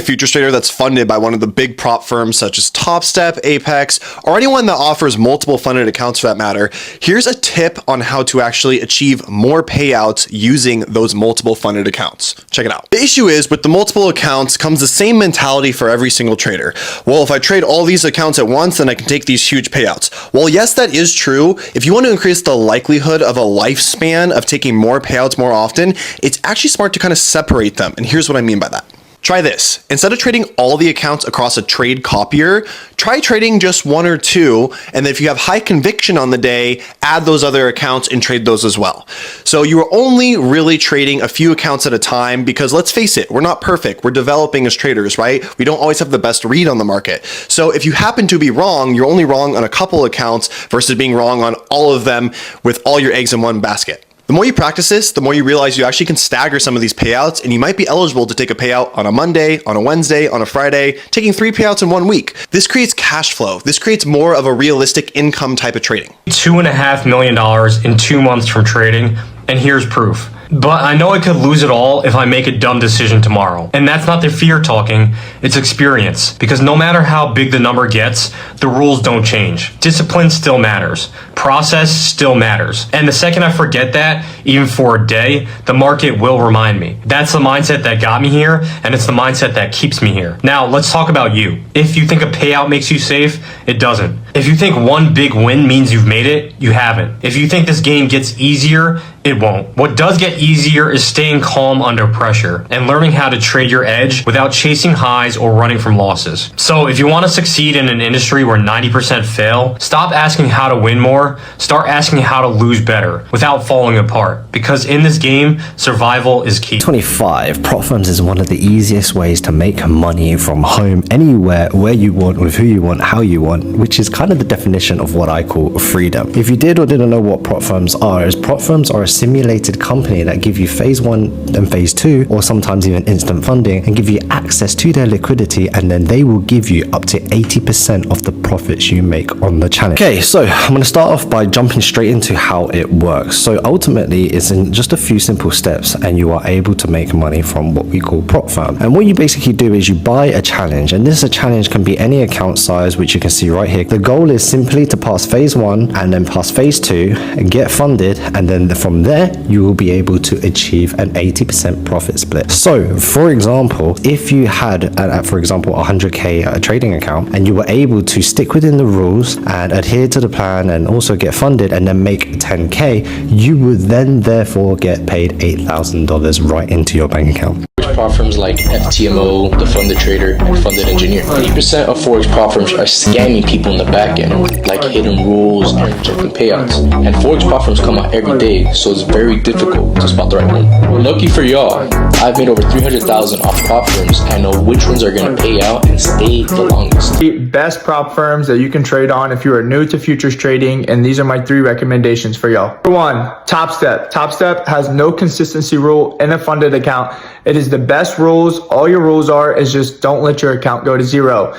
futures trader that's funded by one of the big prop firms such as TopStep, Apex, or anyone that offers multiple funded accounts for that matter, here's a tip on how to actually achieve more payouts using those multiple funded accounts. Check it out. The issue is with the multiple accounts comes the same mentality for every single trader. Well, if I trade all these accounts at once, then I can take these huge payouts. Well, yes, that is true. If you want to increase the likelihood of a lifespan of taking more payouts more often, it's actually smart to kind of separate them. And here's what I mean by that. Try this. Instead of trading all the accounts across a trade copier, try trading just one or two, and then if you have high conviction on the day, add those other accounts and trade those as well. So you are only really trading a few accounts at a time because let's face it, we're not perfect. We're developing as traders, right? We don't always have the best read on the market. So if you happen to be wrong, you're only wrong on a couple accounts versus being wrong on all of them with all your eggs in one basket. The more you practice this, the more you realize you actually can stagger some of these payouts, and you might be eligible to take a payout on a Monday, on a Wednesday, on a Friday, taking 3 payouts in 1 week. This creates cash flow. This creates more of a realistic income type of trading. $2.5 million in 2 months from trading, and here's proof. But I know I could lose it all if I make a dumb decision tomorrow. And that's not the fear talking, it's experience. Because no matter how big the number gets, the rules don't change. Discipline still matters. Process still matters. And the second I forget that, even for a day, the market will remind me. That's the mindset that got me here, and it's the mindset that keeps me here. Now, let's talk about you. If you think a payout makes you safe, it doesn't. If you think one big win means you've made it, you haven't. If you think this game gets easier, it won't. What does get easier is staying calm under pressure and learning how to trade your edge without chasing highs or running from losses. So if you want to succeed in an industry where 90% fail, stop asking how to win more, start asking how to lose better without falling apart. Because in this game, survival is key. 25. Propfirm is one of the easiest ways to make money from home, anywhere, where you want, with who you want, how you want, which is kind of the definition of what I call freedom. If you did or didn't know what Propfirms are, Propfirms are a simulated company that give you phase 1 and phase 2, or sometimes even instant funding, and give you access to their liquidity, and then they will give you up to 80% of the profits you make on the channel. Okay, so I'm going to start off by jumping straight into how it works. So ultimately, it's in just a few simple steps, and you are able to make money from what we call Propfirm. And what you basically do is you buy a challenge, and this challenge can be any account size, which you can see right here. The goal is simply to pass phase 1 and then pass phase 2 and get funded, and then from there you will be able to achieve an 80% profit split. So for example, if you had for example 100k trading account and you were able to stick within the rules and adhere to the plan and also get funded and then make 10k, you would then therefore get paid $8,000 right into your bank account. Prop firms like FTMO, the Funded Trader, and Funded Engineer. 80% of Forex prop firms are scamming people in the back end, like hidden rules and rejecting payouts. And Forex prop firms come out every day, so it's very difficult to spot the right one. Lucky for y'all, I've made over 300,000 off prop firms and know which ones are going to pay out and stay the longest. The best prop firms that you can trade on if you are new to futures trading, and these are my 3 recommendations for y'all. Number 1, TopStep. TopStep has no consistency rule in a funded account. It is the best rules. All your rules are is just don't let your account go to 0.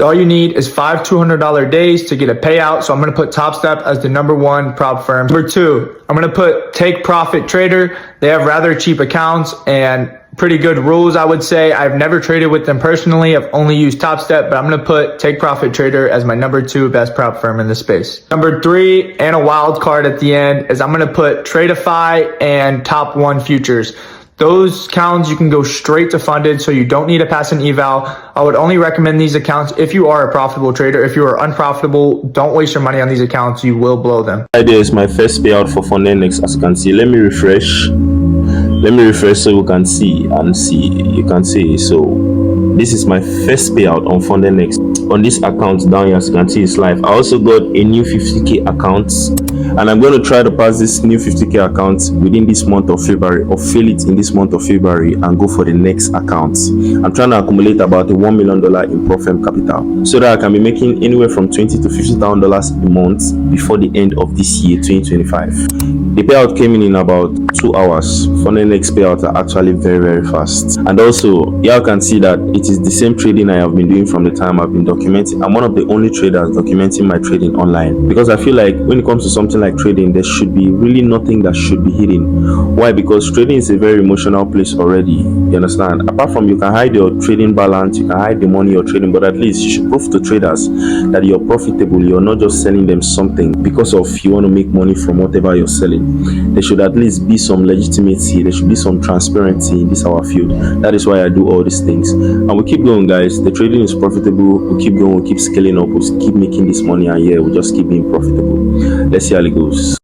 All you need is 5 $200 days to get a payout. So I'm going to put TopStep as the number 1 prop firm. Number 2, I'm going to put Take Profit Trader. They have rather cheap accounts and pretty good rules, I would say. I've never traded with them personally. I've only used TopStep, but I'm going to put Take Profit Trader as my number 2 best prop firm in the space. Number 3, and a wild card at the end, is I'm going to put Tradeify and Top 1 Futures. Those accounts you can go straight to funded, so you don't need to pass an eval. I would only recommend these accounts if you are a profitable trader. If you are unprofitable, don't waste your money on these accounts. You will blow them. Idea is my first payout for FundedNext. As you can see, let me refresh so you can see you can see. So this is my first payout on FundedNext on this account down here. As you can see, it's live. I also got a new 50k account, and I'm going to try to pass this new 50k account within this month of February, or fail it in this month of February and go for the next account. I'm trying to accumulate about a $1 million in Propfirm capital so that I can be making anywhere from $20,000 to $50,000 a month before the end of this year, 2025. The payout came in about 2 hours. FundedNext payouts are actually very fast, and also y'all can see that it it is the same trading I have been doing from the time I've been documenting. I'm one of the only traders documenting my trading online, because I feel like when it comes to something like trading, there should be really nothing that should be hidden. Why? Because trading is a very emotional place already. You understand? Apart from you can hide your trading balance, you can hide the money you're trading, but at least you should prove to traders that you're profitable. You're not just selling them something because of you want to make money from whatever you're selling. There should at least be some legitimacy. There should be some transparency in this our field. That is why I do all these things, and we keep going, guys. The trading is profitable. We keep going, we keep scaling up, we keep making this money, and yeah, we just keep being profitable. Let's see how it goes.